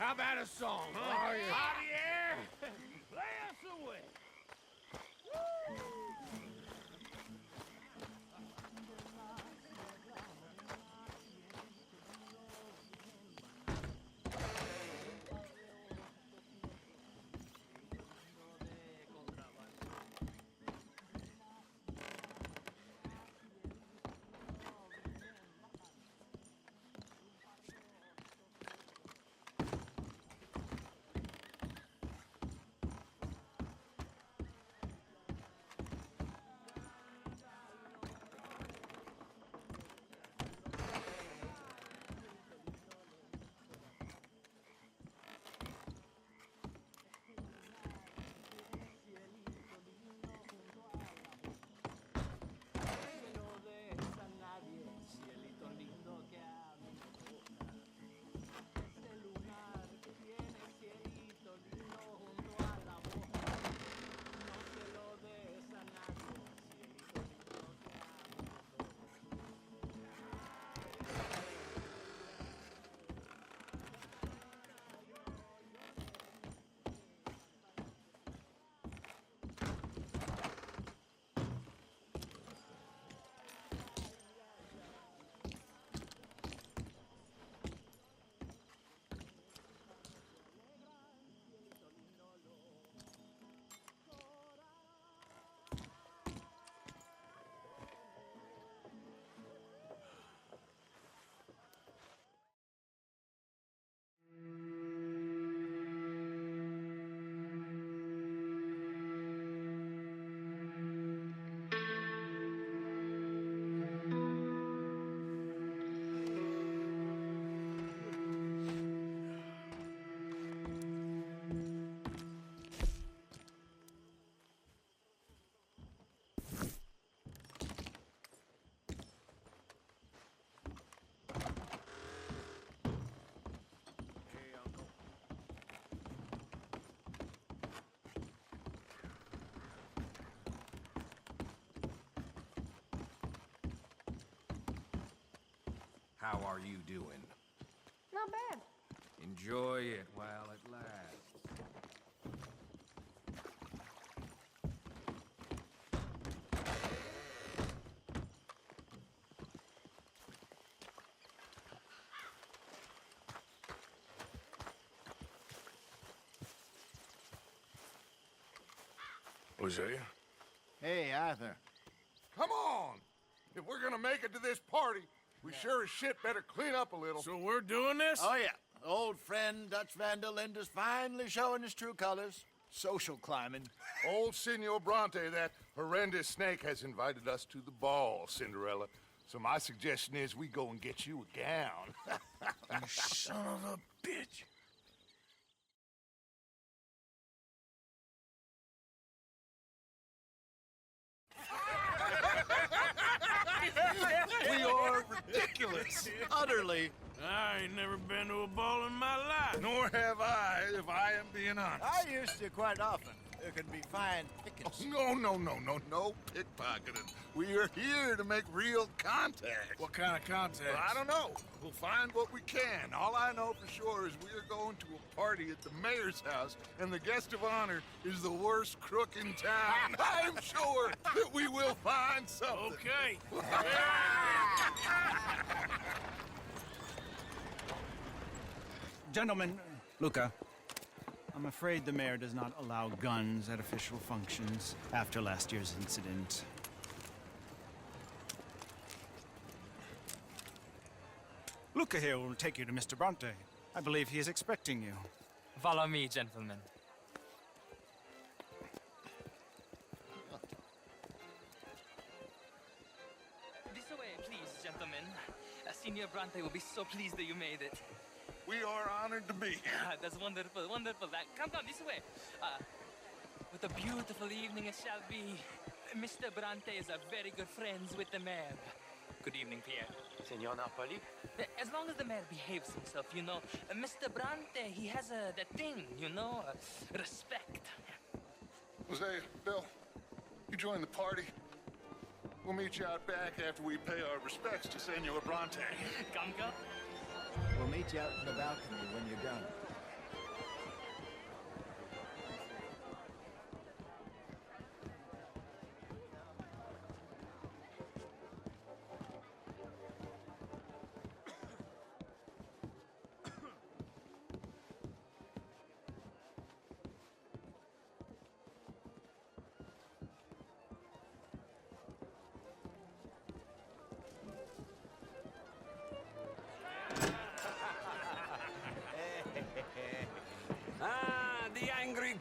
How about a song? Oh, Huh? yeah. Javier, play us away. How are you doing? Not bad. Enjoy it while it lasts. Hosea? Hey, Arthur. Come on! If we're gonna make it to this party, we sure as shit better clean up a little. So we're doing this? Oh, yeah. Old friend Dutch Vandal Linde's finally showing his true colors. Social climbing. Old Senor Bronte, that horrendous snake, has invited us to the ball, Cinderella. So my suggestion is we go and get you a gown. You son of a bitch. We are ridiculous. Utterly. I ain't never been to a ball in my life. Nor have I, if I am being honest. I used to quite often. There can be fine pickings. No pickpocketing. We are here to make real contact. What kind of contact? Well, I don't know. We'll find what we can. All I know for sure is we are going to a party at the mayor's house, and the guest of honor is the worst crook in town. I'm sure that we will find something. Okay. Gentlemen, Luca, I'm afraid the mayor does not allow guns at official functions after last year's incident. Luca here will take you to Mr. Bronte. I believe he is expecting you. Follow me, gentlemen. This way, please, gentlemen. Senior Bronte will be so pleased that you made it. We are honored to be here. That's wonderful, wonderful. Come this way. What a beautiful evening it shall be. Mr. Bronte is a very good friends with the mayor. Good evening, Pierre. Senor Napoli? As long as the mayor behaves himself, you know. Mr. Bronte, he has that thing, you know, respect. Hosea, Bill, you join the party. We'll meet you out back after we pay our respects to Senor Bronte. Come. We'll meet you out in the balcony when you're done.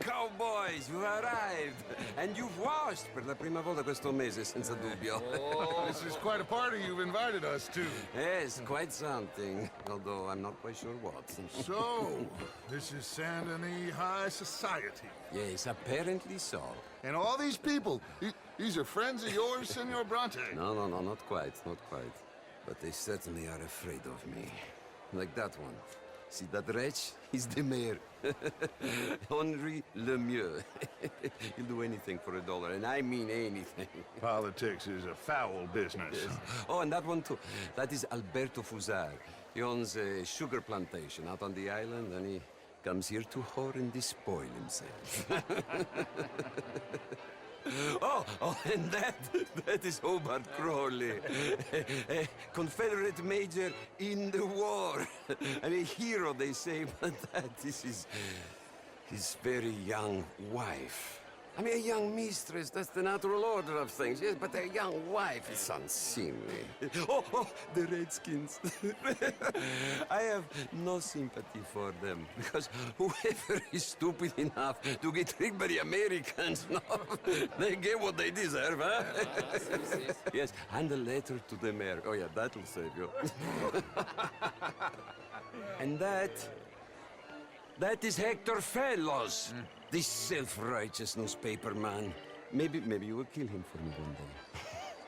cowboys, you arrived. And you've washed per la prima volta questo mese, senza dubbio. This is quite a party you've invited us to. Yes, quite something. Although I'm not quite sure what. So, this is Saint Denis High Society. Yes, apparently so. And all these people, these are friends of yours, Senor Bronte? No, not quite, not quite. But they certainly are afraid of me. Like that one. See that wretch? He's the mayor. Henri Lemieux. He'll do anything for $1, and I mean anything. Politics is a foul business. Yes. Oh, and that one too. That is Alberto Fusar. He owns a sugar plantation out on the island, and he comes here to whore and despoil himself. Oh, and that is Hobart Crawley, a Confederate major in the war. I mean, a hero, they say, but that is his very young wife. I mean, a young mistress, that's the natural order of things, yes, but a young wife is unseemly. Oh, the Redskins. I have no sympathy for them, because whoever is stupid enough to get tricked by the Americans, no, they get what they deserve, huh? Yes, and a letter to the mayor. Oh, yeah, that'll save you. And that is Hector Fellows. This self-righteous newspaper man. Maybe you will kill him for me one day.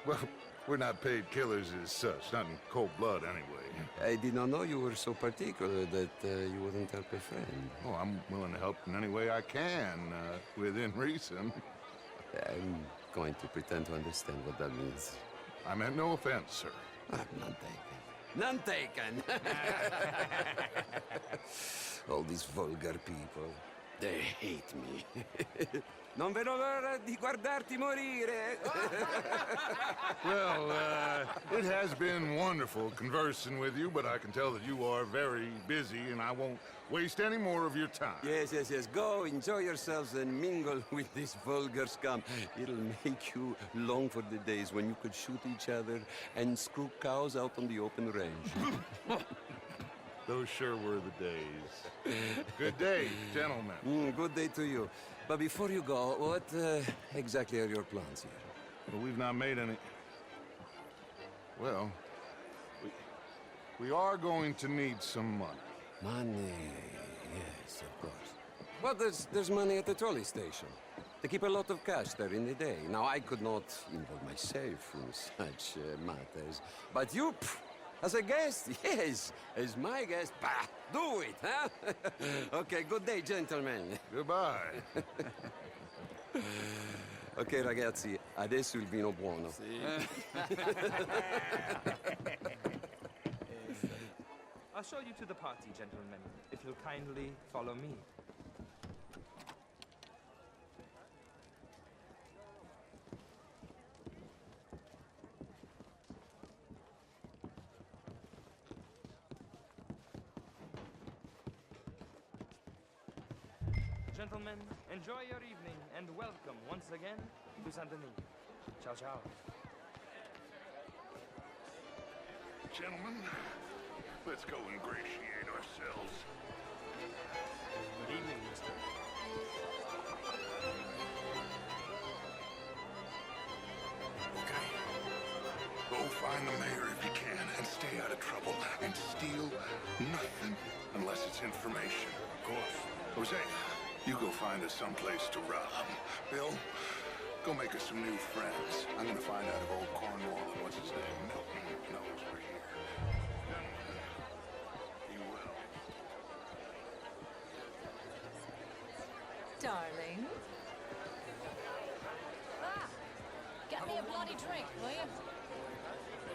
Well, we're not paid killers as such, not in cold blood anyway. I did not know you were so particular that you wouldn't help a friend. Oh, I'm willing to help in any way I can, within reason. I'm going to pretend to understand what that means. I meant no offense, sir. None taken. None taken! All these vulgar people. They hate me. Non vedo l'ora di guardarti morire. Well, it has been wonderful conversing with you, but I can tell that you are very busy, and I won't waste any more of your time. Yes. Go, enjoy yourselves, and mingle with this vulgar scum. It'll make you long for the days when you could shoot each other and screw cows out on the open range. Those sure were the days. Good day, gentlemen. Good day to you. But before you go, what exactly are your plans here? Well, we've not made any... Well, we are going to need some money. Money, yes, of course. But there's money at the trolley station. They keep a lot of cash there in the day. Now, I could not involve myself in such matters. But you... As a guest? Yes. As my guest? Bah! Do it, huh? Okay, good day, gentlemen. Goodbye. Ok, ragazzi, adesso il vino buono. I'll show you to the party, gentlemen, if you'll kindly follow me. Gentlemen, enjoy your evening and welcome once again to Saint Denis. Ciao, ciao. Gentlemen, let's go ingratiate ourselves. Good evening, mister. Okay. Go find the mayor if you can and stay out of trouble and steal nothing unless it's information. Of course. Jose, you go find us someplace to rob. Bill, go make us some new friends. I'm gonna find out if old Cornwall and what's his name, Milton, knows we're here. You will. Darling. Ah, get me a bloody drink, will you?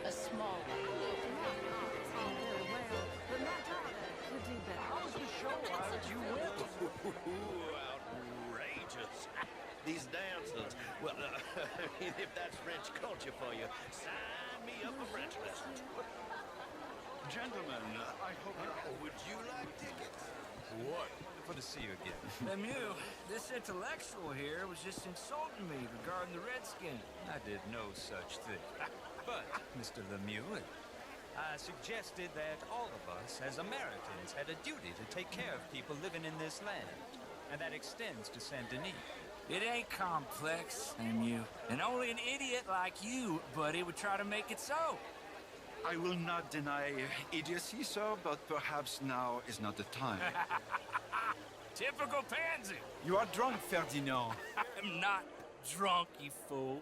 A small one. Oh, very well. But my daughter could do better. How's the show? How did you win? Outrageous. These dancers. Well, if that's French culture for you, sign me up for French lessons. Gentlemen, I hope Would you like tickets? What? Wonderful to see you again. Lemieux, this intellectual here was just insulting me regarding the Redskins. I did no such thing. But, Mr. Lemieux, I suggested that all of us, as Americans, had a duty to take care of people living in this land. and that extends to Saint Denis. It ain't complex, MU. And only an idiot like you, buddy, would try to make it so. I will not deny idiocy, sir, but perhaps now is not the time. Typical pansy. You are drunk, Ferdinand. I'm not drunk, you fool.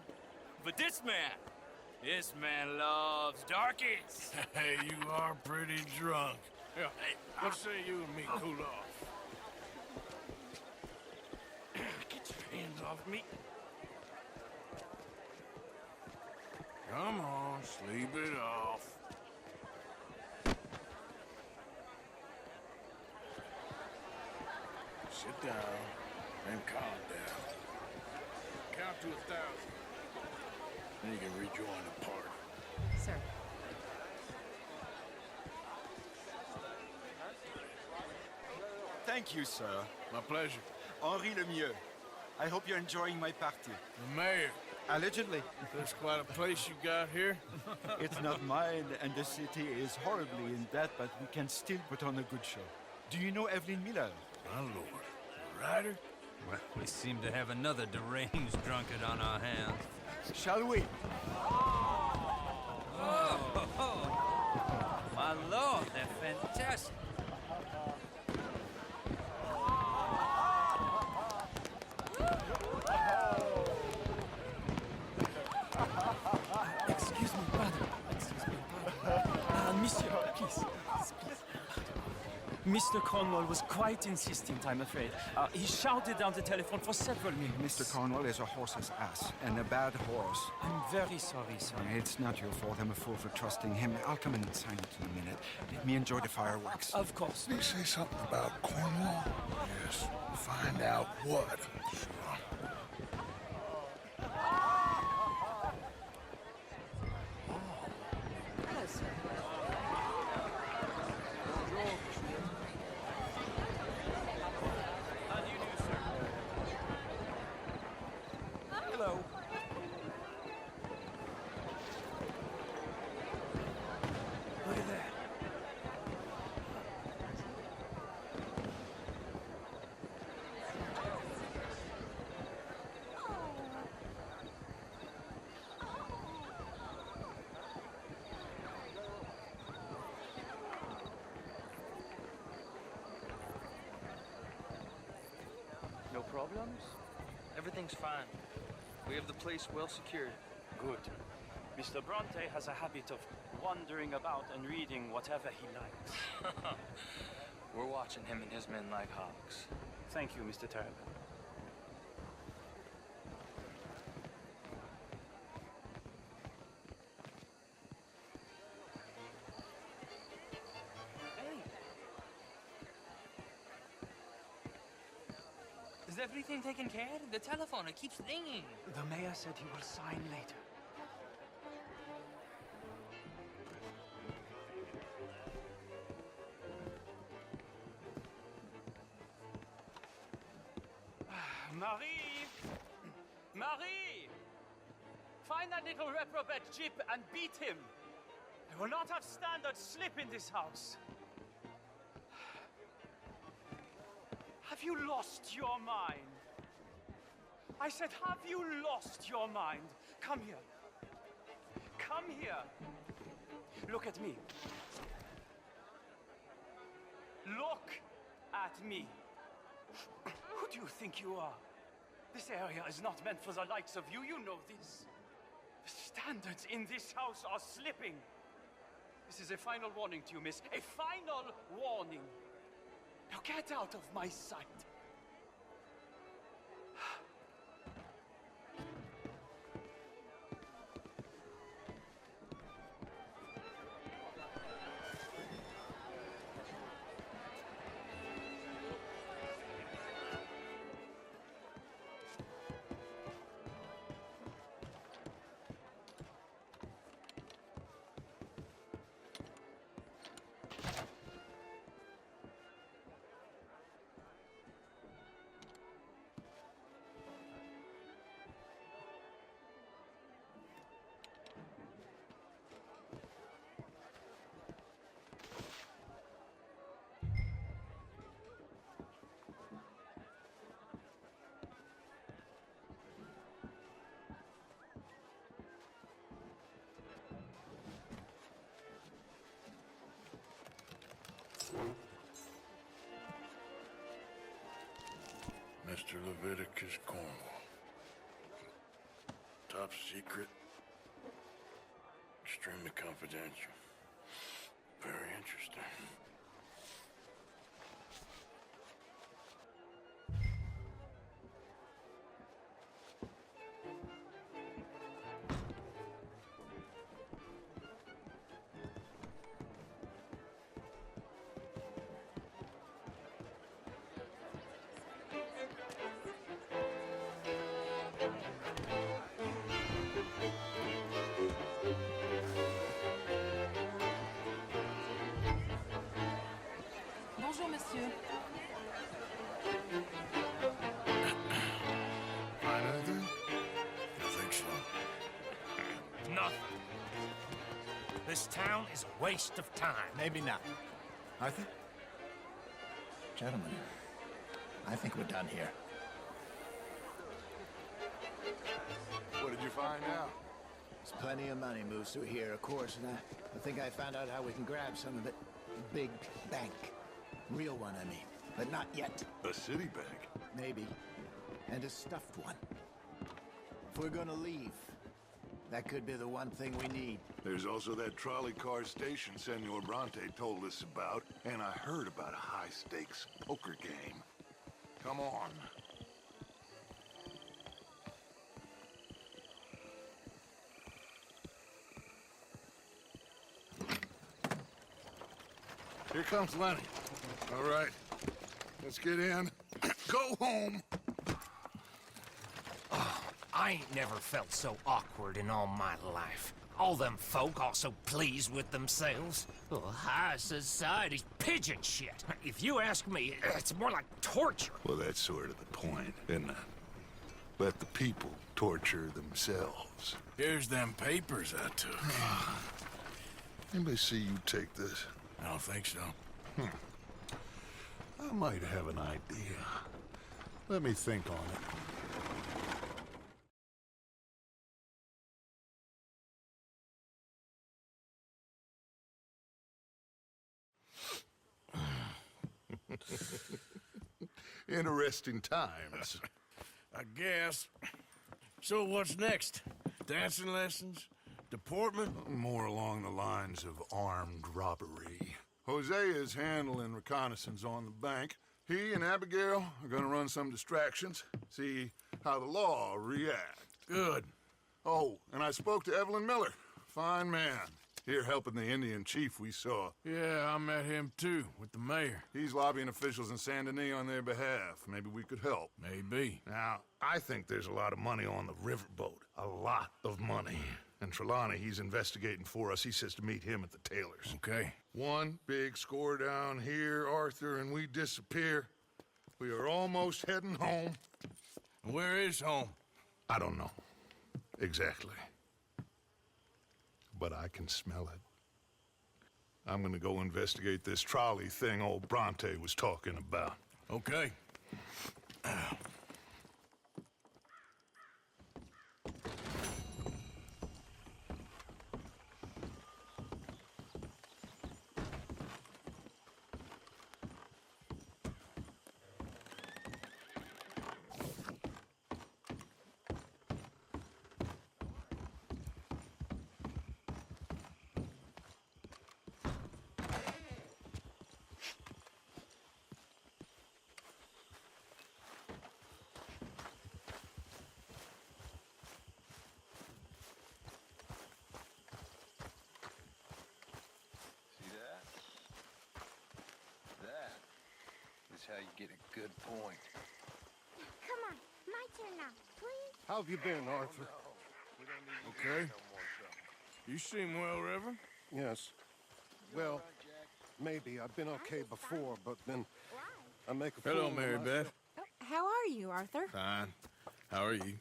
But this man loves darkies. Hey, you are pretty drunk. Yeah, hey, what say you and me cool off? Get your hands off me. Come on, sleep it off. Sit down and calm down. Count to 1,000. Then you can rejoin the party. Sir. Thank you, sir. My pleasure. Henri Lemieux. I hope you're enjoying my party. The mayor. Allegedly. There's quite a place you got here. It's not mine, and the city is horribly in debt, but we can still put on a good show. Do you know Evelyn Miller? My lord. The writer? Well, we seem to have another deranged drunkard on our hands. Shall we? My lord, they're fantastic. Excuse me, brother. Excuse me, brother. Monsieur, please. Mr. Cornwall was quite insistent, I'm afraid. He shouted down the telephone for several minutes. Mr. Cornwall is a horse's ass, and a bad horse. I'm very sorry, sir. It's not your fault. I'm a fool for trusting him. I'll come in and sign it in a minute. Let me enjoy the fireworks. Of course. Did he say something about Cornwall? Yes. Find out what. Sure. Hello, sir. How do you do, sir? Hello. Look at that. No problems? Everything's fine. We have the place well secured. Good. Mr. Bronte has a habit of wandering about and reading whatever he likes. We're watching him and his men like hawks. Thank you, Mr. Terrible. Is everything taken care of? The telephone, it keeps ringing. The mayor said he will sign later. Marie! Marie! Find that little reprobate Jip and beat him. I will not have standard slip in this house. Have you lost your mind? I said, have you lost your mind? Come here. Come here. Look at me. Look at me. Who do you think you are? This area is not meant for the likes of you. You know this. The standards in this house are slipping. This is a final warning to you, miss. A final warning. Now get out of my sight. Mr. Leviticus Cornwall. Top secret. Extremely confidential. Very interesting. Bonjour, monsieur. Find anything? I think so. Nothing. This town is a waste of time. Maybe not. Arthur? Gentlemen, I think we're done here. What did you find out? There's plenty of money moves through here, of course, and I think I found out how we can grab some of it. A big bank. Real one, I mean. But not yet. A city bank? Maybe. And a stuffed one. If we're gonna leave, that could be the one thing we need. There's also that trolley car station Senor Bronte told us about, and I heard about a high-stakes poker game. Come on. Here comes Lenny. All right, let's get in. Go home. I ain't never felt so awkward in all my life. All them folk all so pleased with themselves. Oh, high society's pigeon shit. If you ask me, it's more like torture. Well, that's sort of the point, isn't it? Let the people torture themselves. Here's them papers I took. Anybody see you take this? I don't think so. I might have an idea. Let me think on it. Interesting times. I guess. So what's next? Dancing lessons? Deportment? More along the lines of armed robbery. Hosea is handling reconnaissance on the bank. He and Abigail are gonna run some distractions, see how the law reacts. Good. Oh, and I spoke to Evelyn Miller. Fine man. Here helping the Indian chief we saw. Yeah, I met him too, with the mayor. He's lobbying officials in Saint Denis on their behalf. Maybe we could help. Maybe. Now, I think there's a lot of money on the riverboat. A lot of money. And Trelawney, he's investigating for us. He says to meet him at the Taylor's. Okay. One big score down here, Arthur, and we disappear. We are almost heading home. Where is home? I don't know. Exactly. But I can smell it. I'm gonna go investigate this trolley thing old Bronte was talking about. Okay. How you get a good point. Come on, my turn now, please. How have you been, Arthur? Okay. You seem well, Reverend. Yes. Well, maybe. I've been okay before, but then I make a fool Hello, of Mary myself. Beth. How are you, Arthur? Fine. How are you?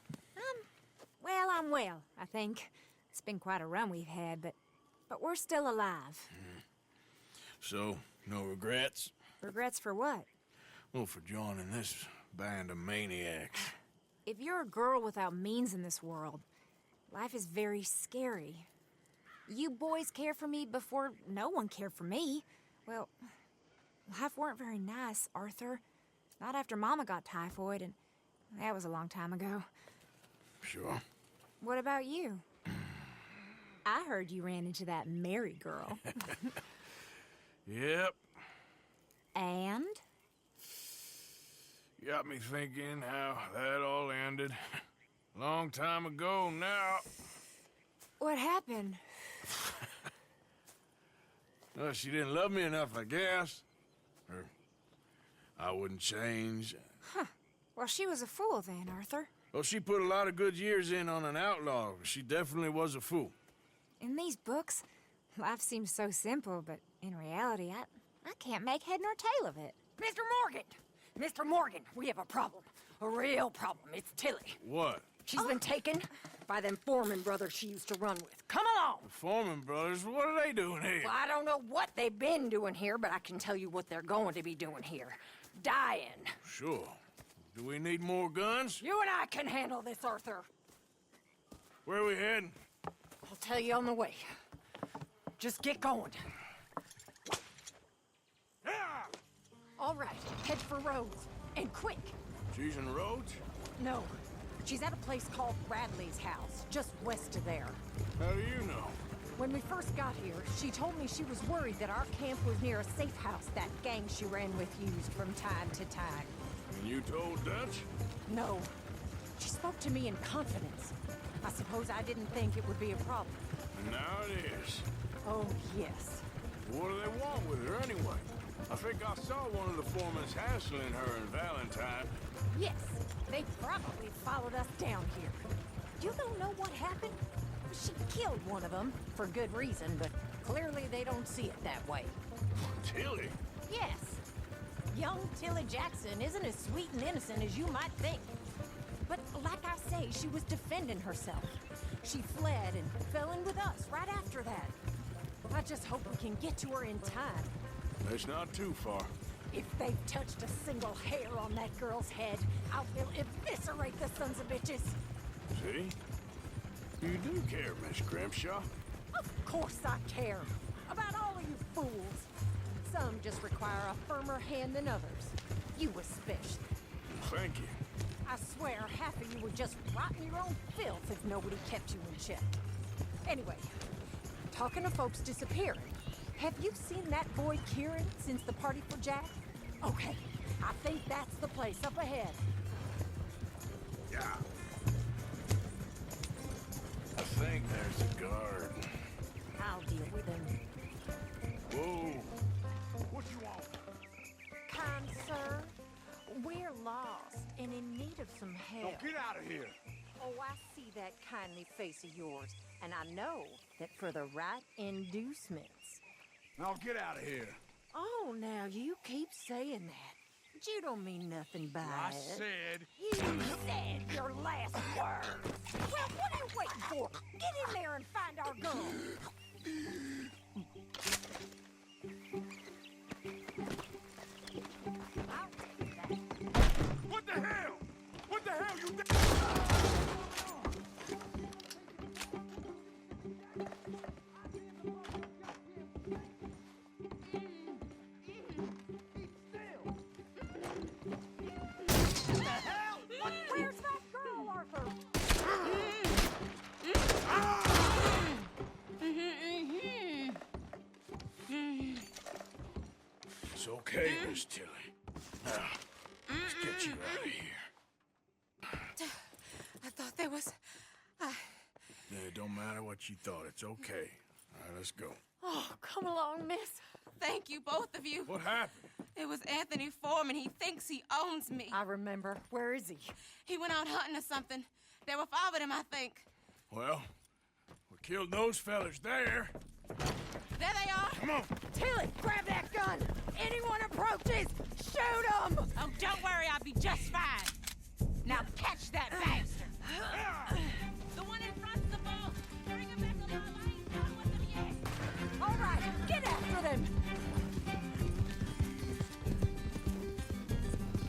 Well, I'm well, I think. It's been quite a run we've had, but we're still alive. So, no regrets? Regrets for what? Well, for joining this band of maniacs. If you're a girl without means in this world, life is very scary. You boys cared for me before no one cared for me. Well, life weren't very nice, Arthur. Not after Mama got typhoid, and That was a long time ago. Sure. What about you? I heard you ran into that Mary girl. Yep. And? Got me thinking how that all ended. Long time ago now. What happened? Well, she didn't love me enough, I guess. Or I wouldn't change. Huh. Well, she was a fool then, Arthur. Well, she put a lot of good years in on an outlaw. She definitely was a fool. In these books, life seems so simple, but in reality, I can't make head nor tail of it. Mr. Morgan! Mr. Morgan, we have a problem. A real problem. It's Tilly. What? She's been taken by them Foreman brothers she used to run with. Come along! The Foreman brothers? What are they doing here? Well, I don't know what they've been doing here, but I can tell you what they're going to be doing here. Dying. Sure. Do we need more guns? You and I can handle this, Arthur. Where are we heading? I'll tell you on the way. Just get going. All right, head for Rhodes. And quick. She's in Rhodes? No. She's at a place called Bradley's house, just west of there. How do you know? When we first got here, she told me she was worried that our camp was near a safe house that gang she ran with used from time to time. And you told Dutch? No. She spoke to me in confidence. I suppose I didn't think it would be a problem. And now it is. Oh, yes. What do they want with her anyway? I think I saw one of the foremans hassling her and Valentine. Yes, they probably followed us down here. You don't know what happened? She killed one of them, for good reason, but clearly they don't see it that way. Tilly? Yes. Young Tilly Jackson isn't as sweet and innocent as you might think. But like I say, she was defending herself. She fled and fell in with us right after that. I just hope we can get to her in time. It's not too far. If they've touched a single hair on that girl's head, I will eviscerate the sons of bitches. See? You do care, Miss Grimshaw. Of course I care. About all of you fools. Some just require a firmer hand than others. You especially. Thank you. I swear half of you would just rot in your own filth if nobody kept you in check. Anyway, talking of folks disappearing, have you seen that boy Kieran since the party for Jack? Okay, I think that's the place up ahead. Yeah. I think there's a guard. I'll deal with him. Whoa. What you want? Kind sir, we're lost and in need of some help. Now get out of here. Oh, I see that kindly face of yours, and I know that for the right inducements. Now get out of here. Oh, now you keep saying that. But you don't mean nothing by I it. said... You said your last words. Well, what are you waiting for? Get in there and find our gun. What the hell? What the hell you... Where's that girl, Arthur? It's okay, Miss Tilly. Now, let's get you out of here. I thought there was... Yeah, it don't matter what you thought. It's okay. All right, let's go. Oh, come along, miss. Thank you, both of you. What happened? It was Anthony Foreman. He thinks he owns me. I remember. Where is he? He went out hunting or something. There were 5 of them, I think. Well, we killed those fellas there. There they are. Come on. Tilly, grab that gun. Anyone approaches, shoot them. Oh, don't worry. I'll be just fine. Now catch that bastard. The one in front's the boss. Bring him back alive. I ain't done with them yet. All right, get after them.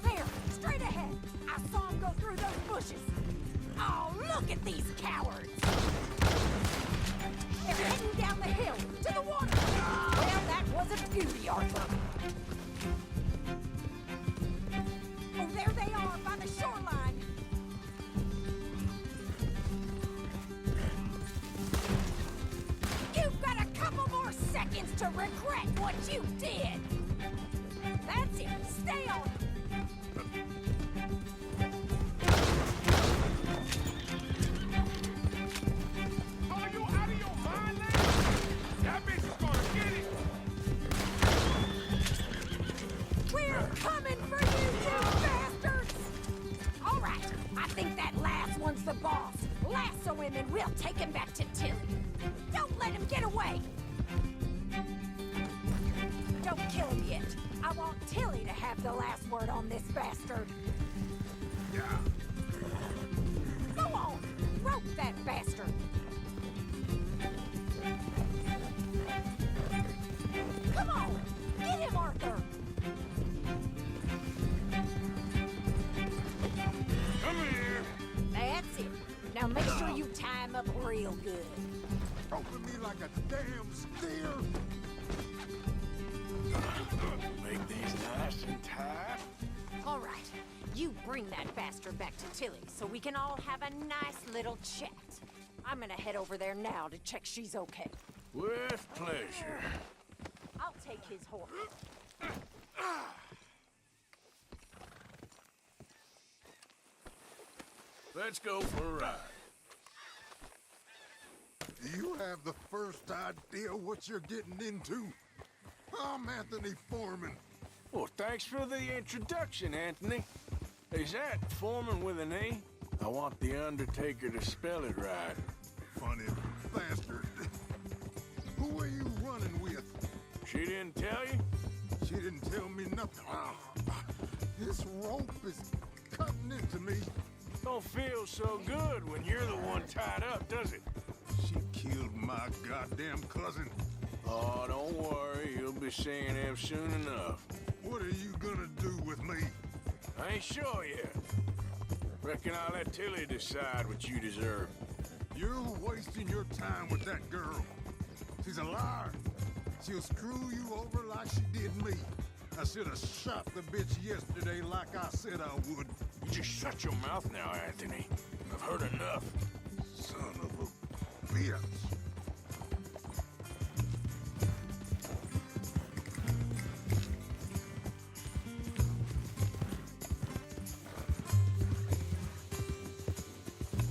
There, straight ahead. I saw him go through those bushes. Oh, look at these cowards. They're heading down the hill to the water. Well, that was a beauty, Arthur. Oh, there they are by the shoreline. to regret what you did! That's it! Stay on! Are you out of your mind, lady? That bitch is gonna get it! We're coming for you, you bastards! All right, I think that last one's the boss. Lasso him and we'll take him back to Tilly. Don't let him get away! Don't kill him yet. I want Tilly to have the last word on this bastard. Yeah. Go on! Rope that bastard! Come on! Get him, Arthur! Come here! That's it. Now make sure you tie him up real good. Open me like a damn steer! Make these nice and tight. All right, you bring that bastard back to Tilly so we can all have a nice little chat. I'm gonna head over there now to check she's okay. With pleasure. I'll take his horse. Let's go for a ride. You have the first idea what you're getting into? I'm Anthony Foreman. Well, thanks for the introduction, Anthony. Is that Foreman with an E? I want the Undertaker to spell it right. Funny bastard. Who are you running with? She didn't tell you? She didn't tell me nothing. This rope is cutting into me. Don't feel so good when you're the one tied up, does it? She killed my goddamn cousin. Oh, don't worry. You'll be seeing him soon enough. What are you gonna do with me? I ain't sure yet. Reckon I'll let Tilly decide what you deserve. You're wasting your time with that girl. She's a liar. She'll screw you over like she did me. I should have shot the bitch yesterday like I said I would. You just shut your mouth now, Anthony. I've heard enough. Son of a bitch.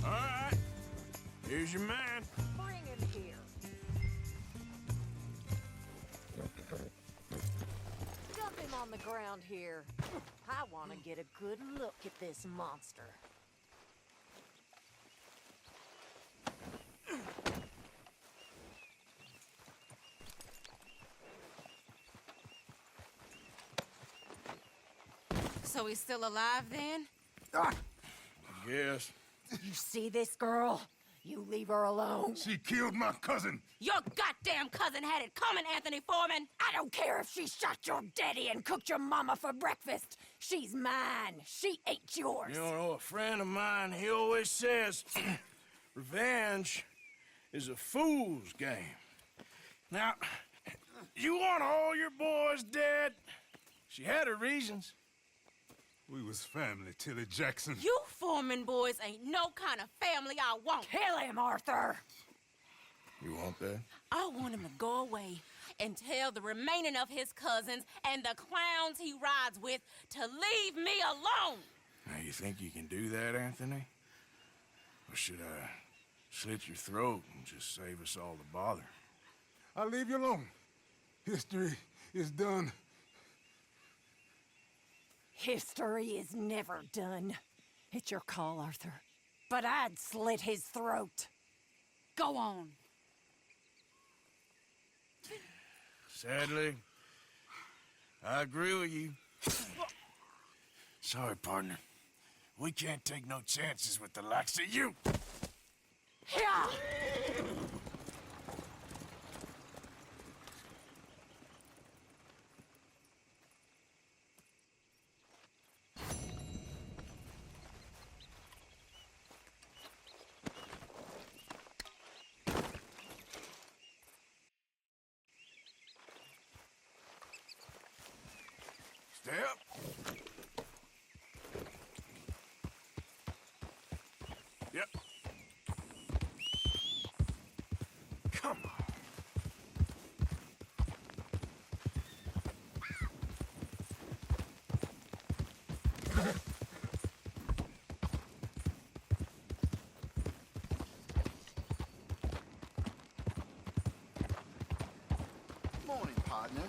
All right. Here's your man. Bring him here. Dump him on the ground here. I want to get a good look at this monster. So he's still alive then? I guess. You see this girl? You leave her alone. She killed my cousin. Your goddamn cousin had it coming, Anthony Foreman! I don't care if she shot your daddy and cooked your mama for breakfast. She's mine. She ain't yours. You know, a friend of mine, he always says, revenge is a fool's game. Now, you want all your boys dead? She had her reasons. We was family, Tilly Jackson. You Foreman boys ain't no kind of family I want. Kill him, Arthur! You want that? I want him to go away and tell the remaining of his cousins and the clowns he rides with to leave me alone. Now, you think you can do that, Anthony? Or should I slit your throat and just save us all the bother? I'll leave you alone. History is done. History is never done. It's your call, Arthur. But I'd slit his throat. Go on. Sadly, I agree with you. Sorry, partner. We can't take no chances with the likes of you. Yeah! Step. Yep. Come on. partner.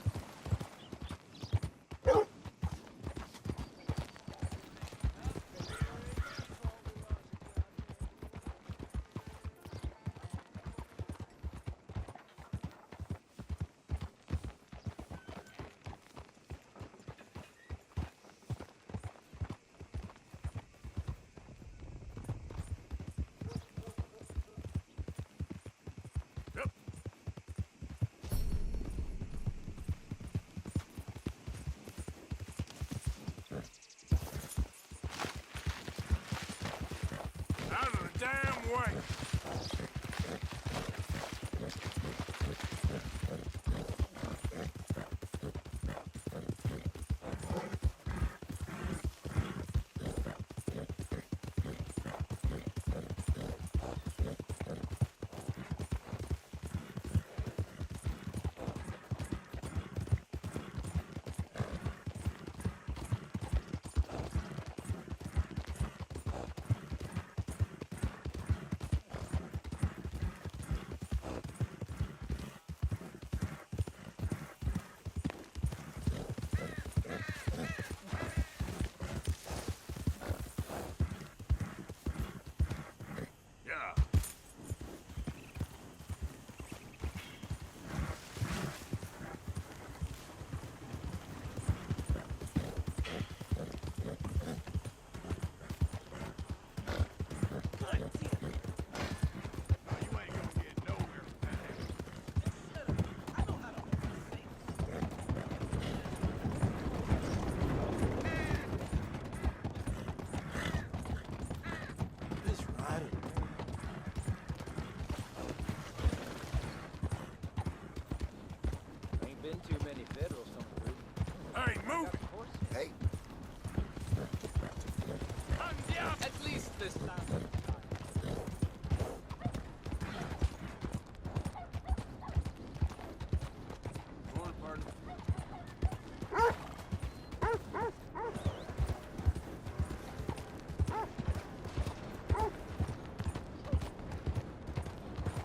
Out of the damn way! Been too many federals on the route. Hey, move! Hey. At least this time. Forward, partner.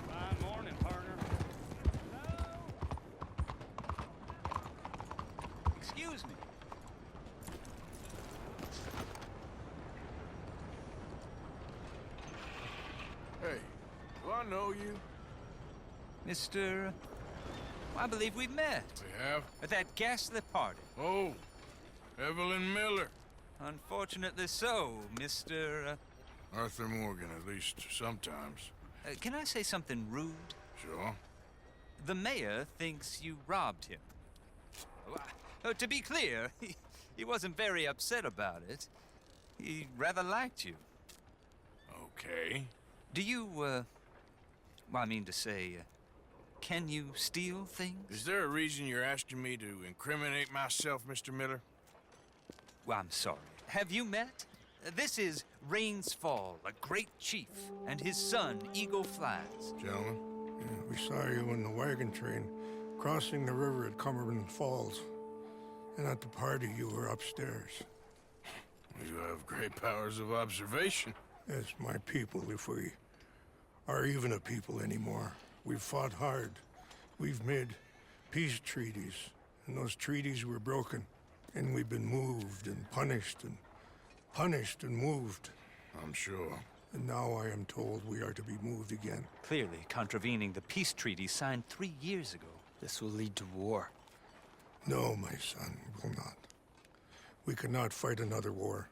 Fine morning, partner. Excuse me. Hey, do I know you? Mr. I believe we've met. We have? At that ghastly party. Oh, Evelyn Miller. Unfortunately so, Mr. Arthur Morgan, at least sometimes. Can I say something rude? Sure. The mayor thinks you robbed him. To be clear, he wasn't very upset about it. He rather liked you. Okay. Do you, well, I mean to say, can you steal things? Is there a reason you're asking me to incriminate myself, Mr. Miller? Well, I'm sorry. Have you met? This is Rains Fall, a great chief, and his son, Eagle Flies. Gentlemen? Yeah, we saw you in the wagon train crossing the river at Cumberland Falls. And at the party, you were upstairs. You have great powers of observation. Yes, my people, if we are even a people anymore. We've fought hard. We've made peace treaties. And those treaties were broken. And we've been moved and punished and moved. I'm sure. And now I am told we are to be moved again. Clearly contravening the peace treaty signed 3 years ago. This will lead to war. No, my son, will not. We cannot fight another war.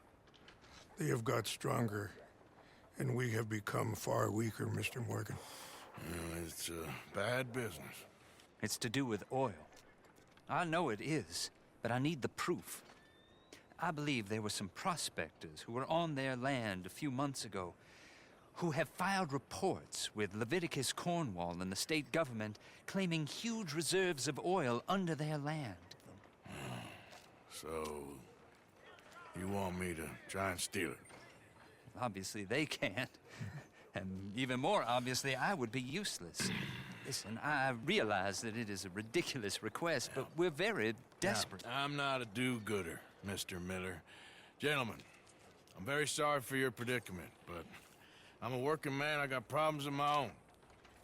They have got stronger, and we have become far weaker, Mr. Morgan. It's bad business. It's to do with oil. I know it is, but I need the proof. I believe there were some prospectors who were on their land a few months ago who have filed reports with Leviticus Cornwall and the state government claiming huge reserves of oil under their land. So, you want me to try and steal it? Obviously they can't. And even more obviously, I would be useless. Listen, I realize that it is a ridiculous request, but we're very desperate. Now, I'm not a do-gooder, Mr. Miller. Gentlemen, I'm very sorry for your predicament, but I'm a working man. I got problems of my own.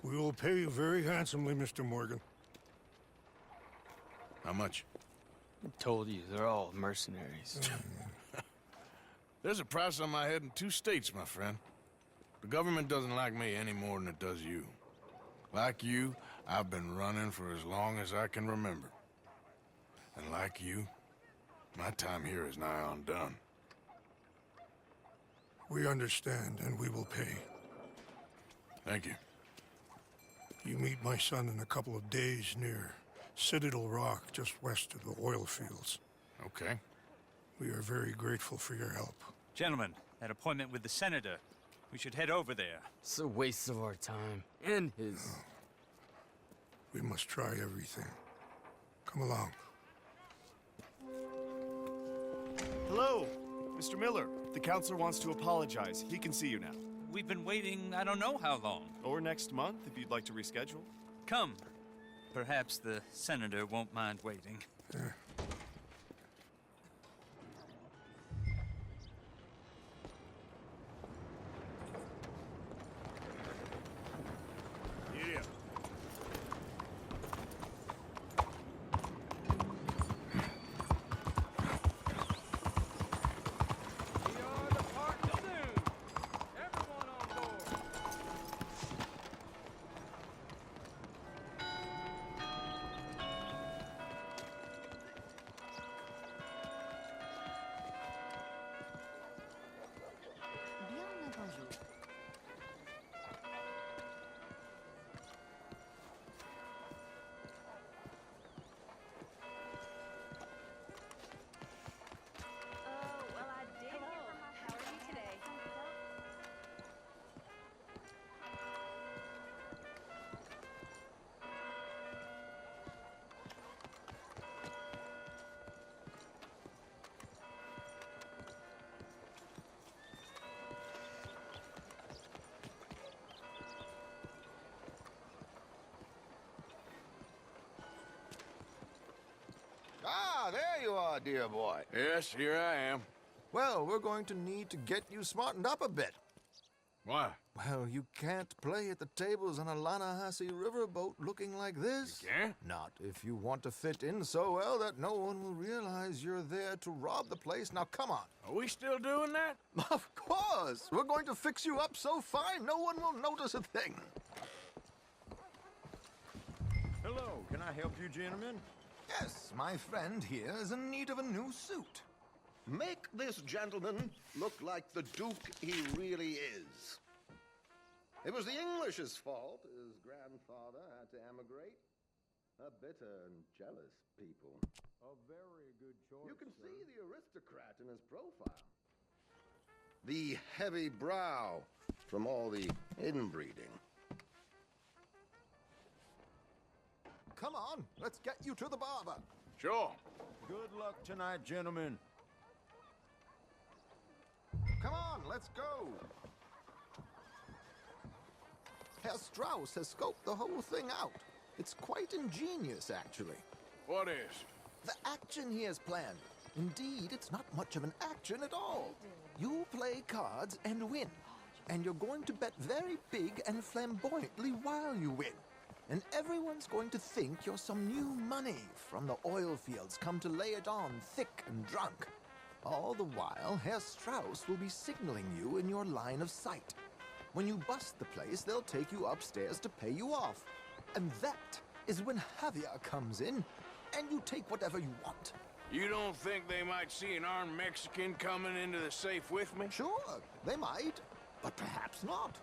We will pay you very handsomely, Mr. Morgan. How much? I told you, they're all mercenaries. There's a price on my head in 2 states, my friend. The government doesn't like me any more than it does you. Like you, I've been running for as long as I can remember. And like you, my time here is nigh on done. We understand, and we will pay. Thank you. You meet my son in a couple of days near Citadel Rock, just west of the oil fields. Okay. We are very grateful for your help. Gentlemen, that appointment with the senator. We should head over there. It's a waste of our time. And his. Oh. We must try everything. Come along. Hello, Mr. Miller. The counselor wants to apologize. He can see you now. We've been waiting I don't know how long. Or next month, if you'd like to reschedule. Come. Perhaps the senator won't mind waiting. Ah, there you are, dear boy. Yes, here I am. Well, we're going to need to get you smartened up a bit. Why? Well, you can't play at the tables on a Lanahasi riverboat looking like this. You can't? Not if you want to fit in so well that no one will realize you're there to rob the place. Now, come on. Are we still doing that? Of course. We're going to fix you up so fine, no one will notice a thing. Hello, can I help you, gentlemen? Yes, my friend here is in need of a new suit. Make this gentleman look like the Duke he really is. It was the English's fault his grandfather had to emigrate. A bitter and jealous people. A very good choice. You can see the aristocrat in his profile. The heavy brow from all the inbreeding. Come on, let's get you to the barber. Sure. Good luck tonight, gentlemen. Come on, let's go. Herr Strauss has scoped the whole thing out. It's quite ingenious, actually. What is? The action he has planned. Indeed, it's not much of an action at all. You play cards and win. And you're going to bet very big and flamboyantly while you win. And everyone's going to think you're some new money from the oil fields come to lay it on thick and drunk. All the while, Herr Strauss will be signaling you in your line of sight. When you bust the place, they'll take you upstairs to pay you off. And that is when Javier comes in, and you take whatever you want. You don't think they might see an armed Mexican coming into the safe with me? Sure, they might, but perhaps not.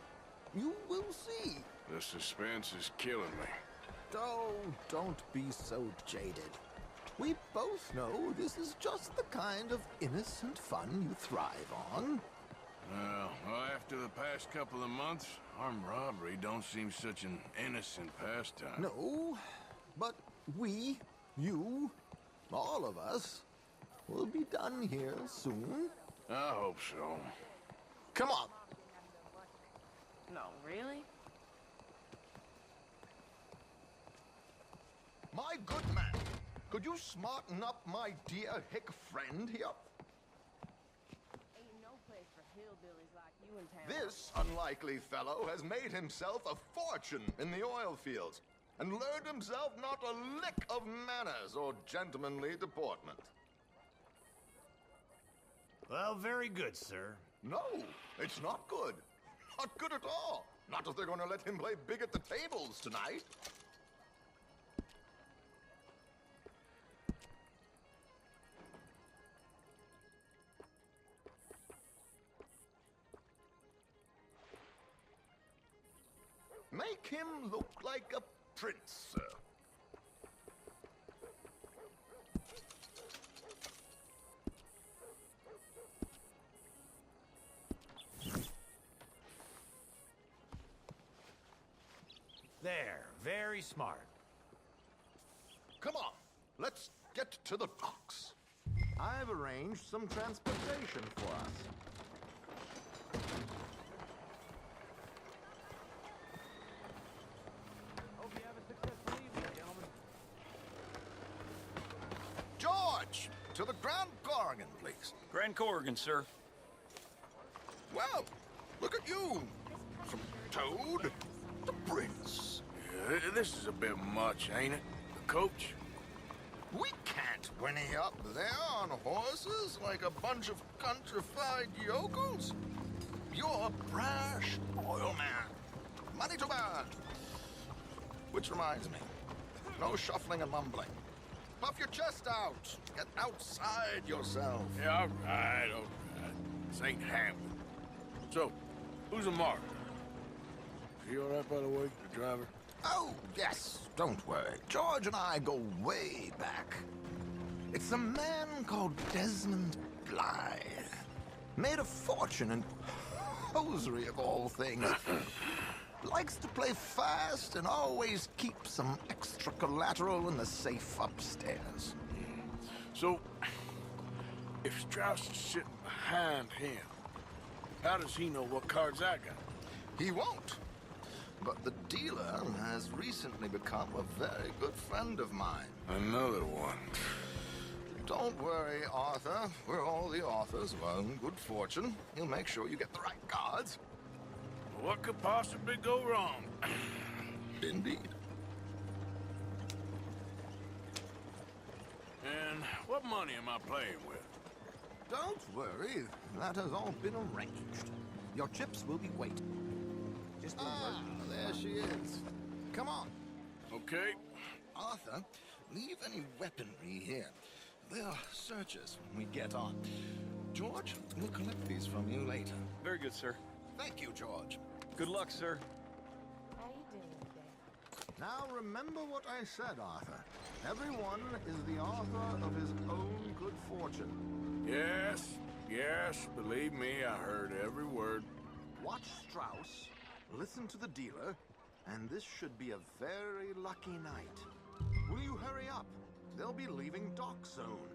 You will see. The suspense is killing me. Oh, don't be so jaded. We both know this is just the kind of innocent fun you thrive on. Well, after the past couple of months, armed robbery don't seem such an innocent pastime. No, but we, you, all of us, will be done here soon. I hope so. Come on. No, really? My good man, could you smarten up my dear hick friend here? Ain't no place for hillbillies like you in town. This unlikely fellow has made himself a fortune in the oil fields. and learned himself not a lick of manners or gentlemanly deportment. Well, very good, sir. No, it's not good. Not good at all. Not if they're going to let him play big at the tables tonight. Make him look like a prince, sir. There, very smart. Come on, let's get to the docks. I've arranged some transportation for us. Hope you have a successful evening, gentlemen. George, to the Grand Corrigan, please. Grand Corrigan, sir. Well, look at you. From Toad to Prince. Yeah, this is a bit much, ain't it? The coach? We can't whinny up there on horses like a bunch of countrified yokels. You're a brash oil man. Money to burn. Which reminds me, no shuffling and mumbling. Puff your chest out. Get outside yourself. Yeah, all right. This ain't happening. So, who's a mark? Is he all right, by the way, the driver? Oh, yes. Don't worry. George and I go way back. It's a man called Desmond Blythe. Made a fortune in hosiery of all things. Likes to play fast and always keeps some extra collateral in the safe upstairs. So, if Strauss is sitting behind him, how does he know what cards I got? He won't. But the dealer has recently become a very good friend of mine. Another one. Don't worry, Arthur. We're all the authors of our own good fortune. He'll make sure you get the right cards. What could possibly go wrong? Indeed. And what money am I playing with? Don't worry. That has all been arranged. Your chips will be waiting. There she is. Come on. Okay. Arthur, leave any weaponry here. They'll search us when we get on. George, we'll collect these from you later. Very good, sir. Thank you, George. Good luck, sir. How you doing today? Now remember what I said, Arthur. Everyone is the author of his own good fortune. Yes, believe me, I heard every word. Watch Strauss, listen to the dealer, and this should be a very lucky night. Will you hurry up? They'll be leaving dock soon.